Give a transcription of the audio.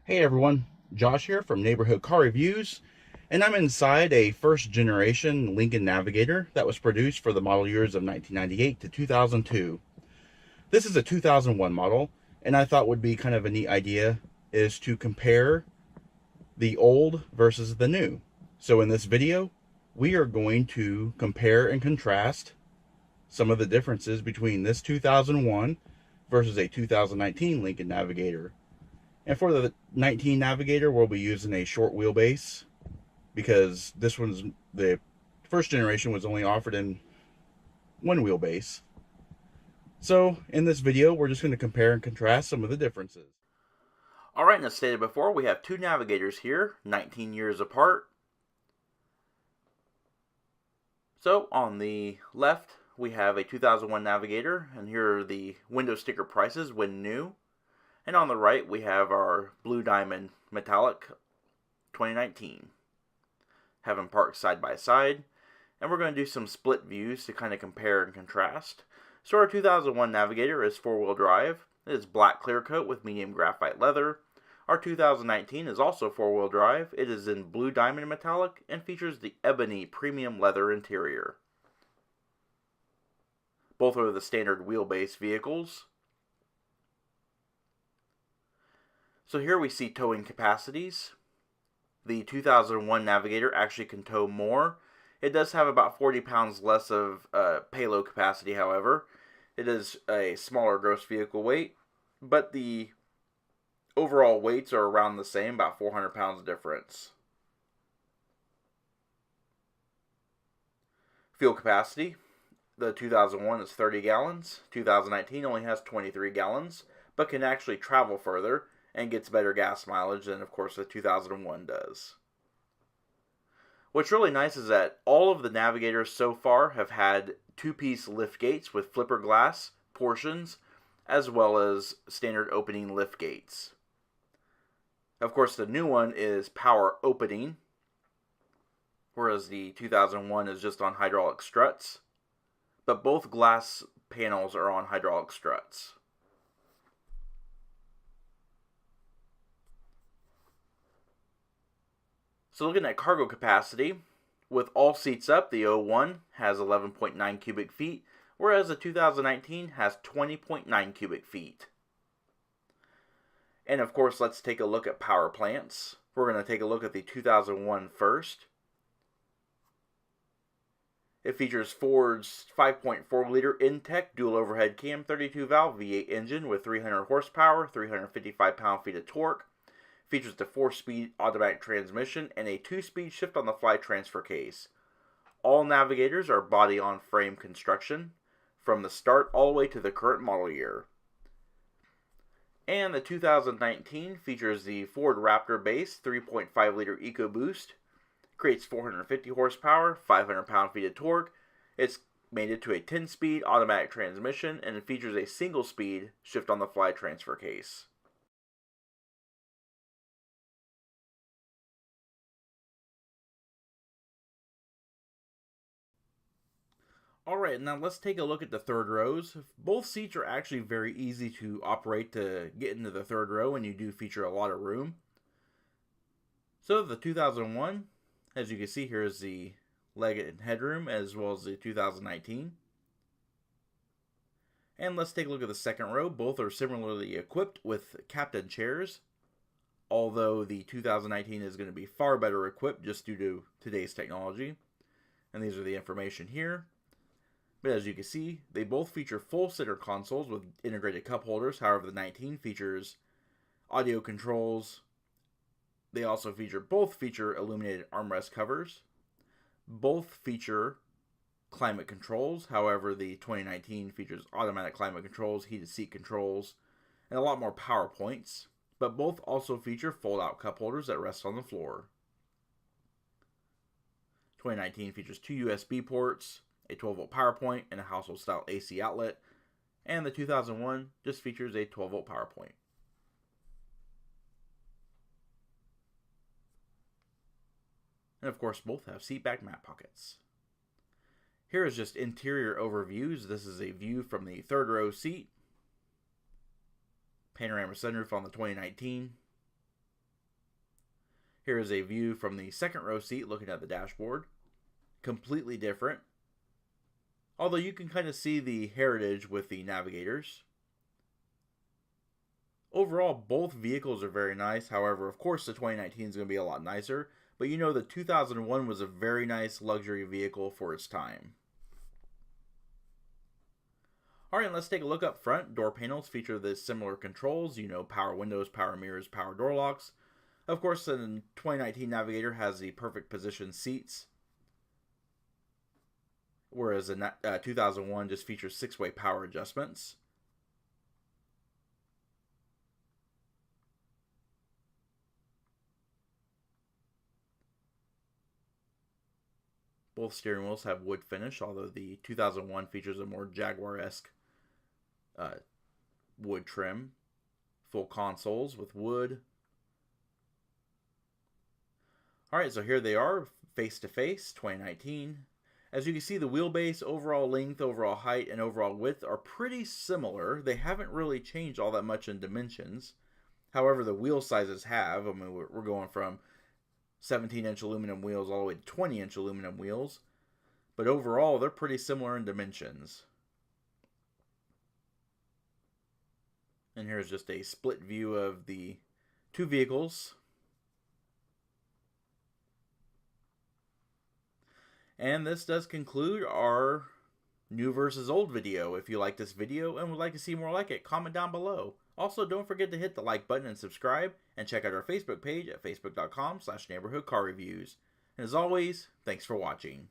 Hey everyone, Josh here from Neighborhood Car Reviews, and I'm inside a first generation Lincoln Navigator that was produced for the model years of 1998 to 2002. This is a 2001 model, and I thought would be kind of a neat idea is to compare the old versus the new. So in this video, we are going to compare and contrast some of the differences between this 2001 versus a 2019 Lincoln Navigator. And for the 19 Navigator, we'll be using a short wheelbase because this one's the first generation was only offered in one wheelbase. So in this video, we're just going to compare and contrast some of the differences. Alright, and as stated before, we have two Navigators here, 19 years apart. So on the left, we have a 2001 Navigator, and here are the window sticker prices when new. And on the right, we have our Blue Diamond Metallic 2019. Have them parked side by side. And we're going to do some split views to kind of compare and contrast. So our 2001 Navigator is four-wheel drive. It is black clear coat with medium graphite leather. Our 2019 is also four-wheel drive. It is in Blue Diamond Metallic and features the ebony premium leather interior. Both are the standard wheelbase vehicles. So here we see towing capacities. The 2001 Navigator actually can tow more. It does have about 40 pounds less of payload capacity, however. It is a smaller gross vehicle weight, but the overall weights are around the same, about 400 pounds difference. Fuel capacity. The 2001 is 30 gallons. 2019 only has 23 gallons, but can actually travel further and gets better gas mileage than, of course, the 2001 does. What's really nice is that all of the Navigators so far have had two-piece lift gates with flipper glass portions, as well as standard opening lift gates. Of course, the new one is power opening, whereas the 2001 is just on hydraulic struts, but both glass panels are on hydraulic struts. So looking at cargo capacity, with all seats up, the 01 has 11.9 cubic feet, whereas the 2019 has 20.9 cubic feet. And of course, let's take a look at power plants. We're going to take a look at the 2001 first. It features Ford's 5.4 liter Intech dual overhead cam 32 valve V8 engine with 300 horsepower, 355 pound-feet of torque. Features the 4-speed automatic transmission and a 2-speed shift-on-the-fly transfer case. All Navigators are body-on-frame construction from the start all the way to the current model year. And the 2019 features the Ford Raptor base 3.5 liter EcoBoost. Creates 450 horsepower, 500 pound-feet of torque. It's mated to a 10-speed automatic transmission, and it features a single-speed shift-on-the-fly transfer case. Alright, now let's take a look at the third rows. Both seats are actually very easy to operate to get into the third row, and you do feature a lot of room. So the 2001, as you can see here, is the leg and headroom, as well as the 2019. And let's take a look at the second row. Both are similarly equipped with captain chairs, although the 2019 is going to be far better equipped just due to today's technology. And these are the information here. But as you can see, they both feature full center consoles with integrated cup holders. However, the 19 features audio controls. They also both feature illuminated armrest covers. Both feature climate controls. However, the 2019 features automatic climate controls, heated seat controls, and a lot more power points. But both also feature fold-out cup holders that rest on the floor. 2019 features two USB ports, a 12-volt power point, and a household-style AC outlet. And the 2001 just features a 12-volt power point. And of course, both have seat back mat pockets. Here is just interior overviews. This is a view from the third row seat. Panorama sunroof on the 2019. Here is a view from the second row seat looking at the dashboard. Completely different. Although you can kind of see the heritage with the Navigators. Overall, both vehicles are very nice. However, of course, the 2019 is going to be a lot nicer. But you know, the 2001 was a very nice luxury vehicle for its time. Alright, let's take a look up front. Door panels feature the similar controls. You know, power windows, power mirrors, power door locks. Of course, the 2019 Navigator has the perfect position seats. Whereas the 2001 just features 6-way power adjustments. Both steering wheels have wood finish, although the 2001 features a more Jaguar-esque wood trim. Full consoles with wood. Alright, so here they are, face to face, 2019. As you can see, the wheelbase, overall length, overall height, and overall width are pretty similar. They haven't really changed all that much in dimensions. However, the wheel sizes have. I mean, we're going from 17-inch aluminum wheels all the way to 20-inch aluminum wheels. But overall, they're pretty similar in dimensions. And here's just a split view of the two vehicles. And this does conclude our new versus old video. If you like this video and would like to see more like it, comment down below. Also, don't forget to hit the like button and subscribe, and check out our Facebook page at facebook.com/neighborhoodcarreviews. And as always, thanks for watching.